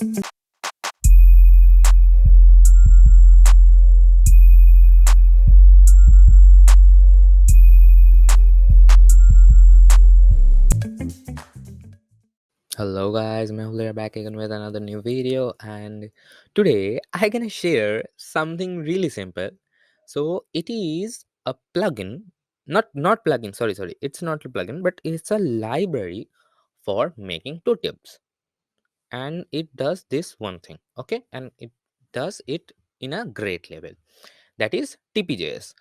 Hello guys, Mehul here back again with another new video, and today I gonna share something really simple. So it is a plugin, not plugin. Sorry, it's not a plugin, but it's a library for making tooltips, and it does this one thing. Okay, and it does it in a great level. That is Tippy.js.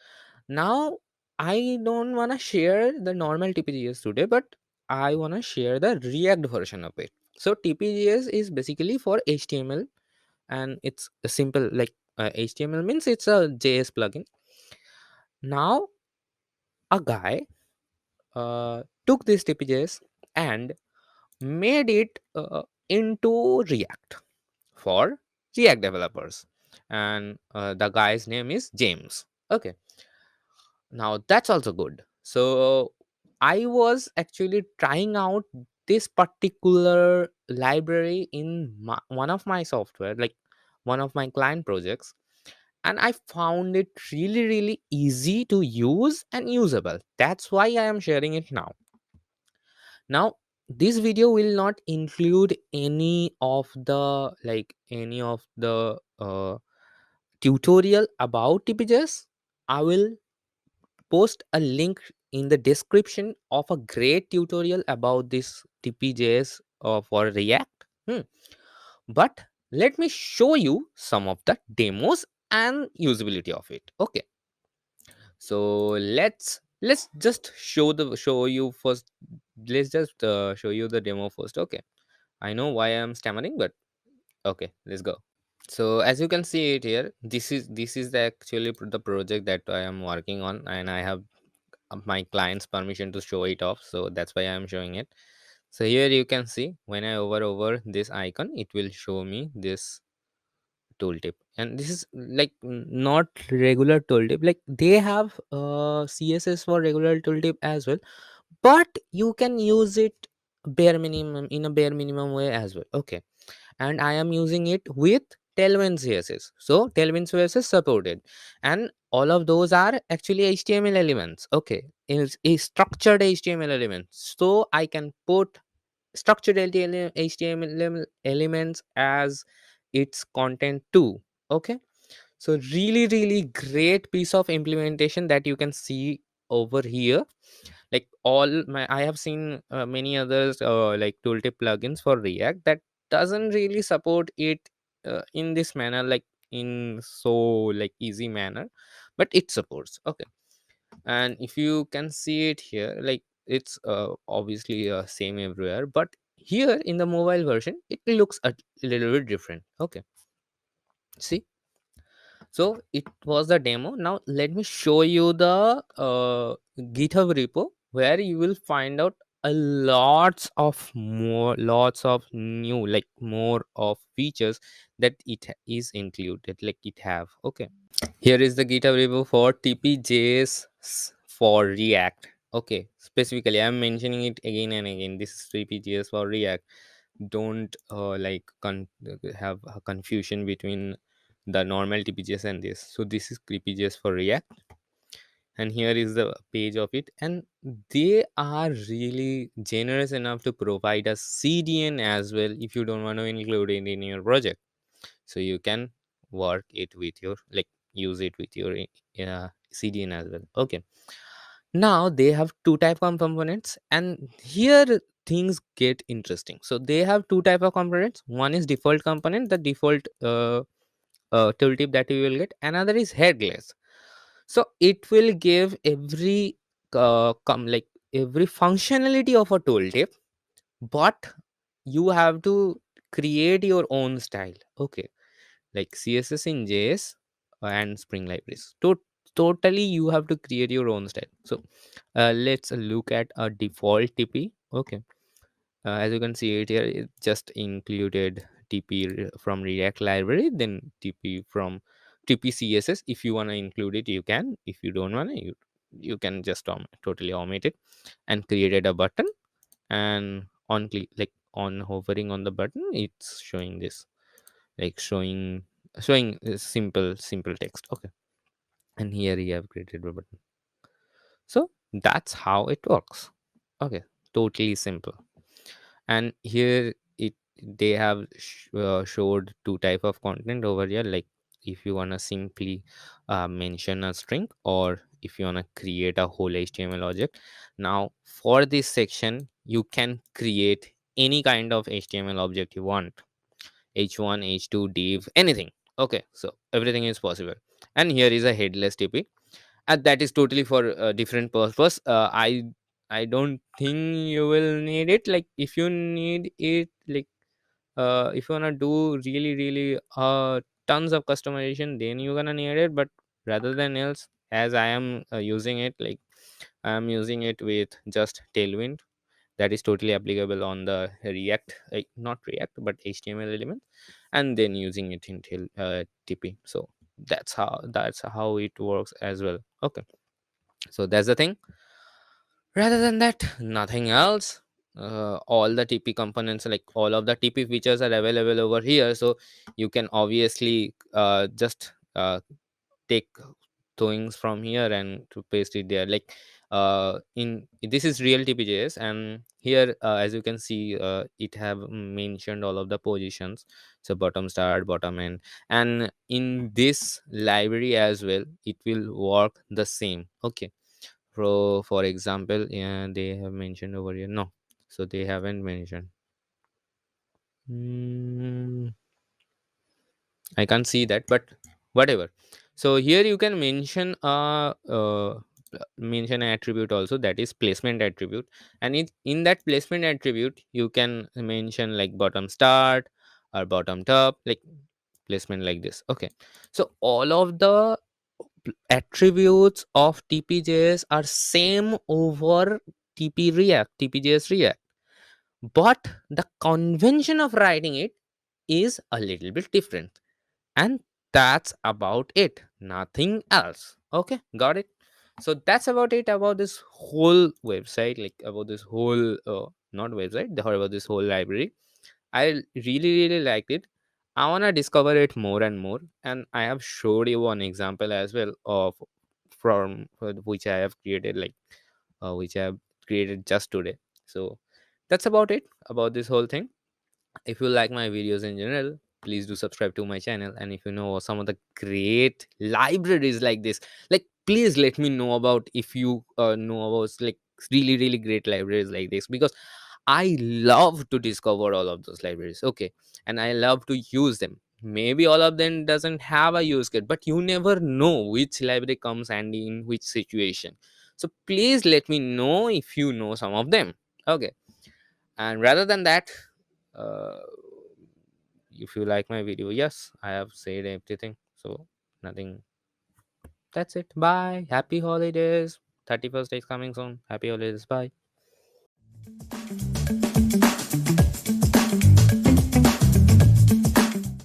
Now, I don't want to share the normal TPGS today, but I want to share the React version of it. So, TPGS is basically for HTML, and it's a simple like HTML means it's a JS plugin. Now, a guy took this TPGS and made it into React for React developers, and the guy's name is James. Okay, now that's also good. So I was actually trying out this particular library in one of my software, like one of my client projects, and I found it really easy to use and usable. That's why I am sharing it now. Now, this video will not include any of the tutorial about tpjs. I will post a link in the description of a great tutorial about this tpjs for react. But let me show you some of the demos and usability of it. Okay, so let's just show you first. Let's just show you the demo first. Okay, I know why I'm stammering, but okay, let's go. So as you can see it here, this is the actually the project that I am working on, and I have my client's permission to show it off, so that's why I'm showing it. So here you can see when I over this icon, it will show me this tooltip, and this is like not regular tooltip. Like they have css for regular tooltip as well, but you can use it bare minimum in a bare minimum way as well. Okay, and I am using it with Tailwind CSS. So Tailwind CSS supported, and all of those are actually HTML elements. Okay, it's a structured HTML element, so I can put structured HTML elements as its content too. Okay, so really great piece of implementation that you can see over here. Like all my I have seen many others like tooltip plugins for react that doesn't really support it in this manner, like in so like easy manner, but it supports. Okay, and if you can see it here, like it's obviously same everywhere, but here in the mobile version it looks a little bit different. Okay, see, so it was the demo. Now let me show you the GitHub repo, where you will find out a lots of new, like more of features that it is included, like it have. Okay, here is the GitHub repo for TPJS for React. Okay, specifically I'm mentioning it again and again. This is TPJS for React. Don't have a confusion between the normal tpjs and this. So this is tpjs for react, and here is the page of it, and they are really generous enough to provide a cdn as well if you don't want to include it in your project. So you can work it with your, like, use it with your cdn as well. Okay, now they have two type of components, and here things get interesting. So they have two type of components. One is default component, the default tooltip that you will get. Another is headless. So it will give every functionality of a tooltip, but you have to create your own style. Okay, like css in js and spring libraries, totally you have to create your own style. So let's look at a default tp. Okay, as you can see it here, it just included from react library, then tp from tp css. If you want to include it, you can. If you don't want to, you can just totally omit it, and created a button, and on click, like on hovering on the button, it's showing this. like showing simple text. Okay, and here we have created a button. So that's how it works. Okay, totally simple. And here it they have showed two type of content over here, like if you want to simply mention a string, or if you want to create a whole HTML object. Now for this section you can create any kind of HTML object you want, h1, h2, div, anything. Okay, so everything is possible. And here is a headless TP, and that is totally for a different purpose. I don't think you will need it. Like if you need it, like if you wanna do really tons of customization, then you're gonna need it. But rather than else, as I am using it, like I am using it with just Tailwind, that is totally applicable on the React, like not React but HTML element, and then using it in TP. So that's how it works as well. Okay, so that's the thing. Rather than that, nothing else. All the TP components, like all of the TP features, are available over here. So you can obviously just take things from here and to paste it there. Like in this is real Tippy.js, and here as you can see, it have mentioned all of the positions. So bottom start, bottom end, and in this library as well, it will work the same. Okay, for example, yeah, they have mentioned over here, no, so they haven't mentioned. Hmm, I can't see that, but whatever. So here you can mention mention an attribute also, that is placement attribute. And in that placement attribute you can mention like bottom start or bottom top, like placement like this. Okay, so all of the attributes of TPJS are same over TPJS React, but the convention of writing it is a little bit different. And that's about it, nothing else. Okay, got it. So that's about it about this whole website, like about this whole not website, about this whole library. I really liked it. I want to discover it more and more, and I have showed you one example as well of from which I have created, like which I have created just today. So that's about it about this whole thing. If you like my videos in general, please do subscribe to my channel. And if you know some of the great libraries like this, like please let me know about, if you know about like really great libraries like this, because I love to discover all of those libraries. Okay, and I love to use them. Maybe all of them doesn't have a use case, but you never know which library comes handy in which situation. So please let me know if you know some of them. Okay, and rather than that, uh, if you like my video, yes, I have said everything. So nothing. That's it. Bye. Happy holidays. 31st is coming soon. Happy holidays. Bye.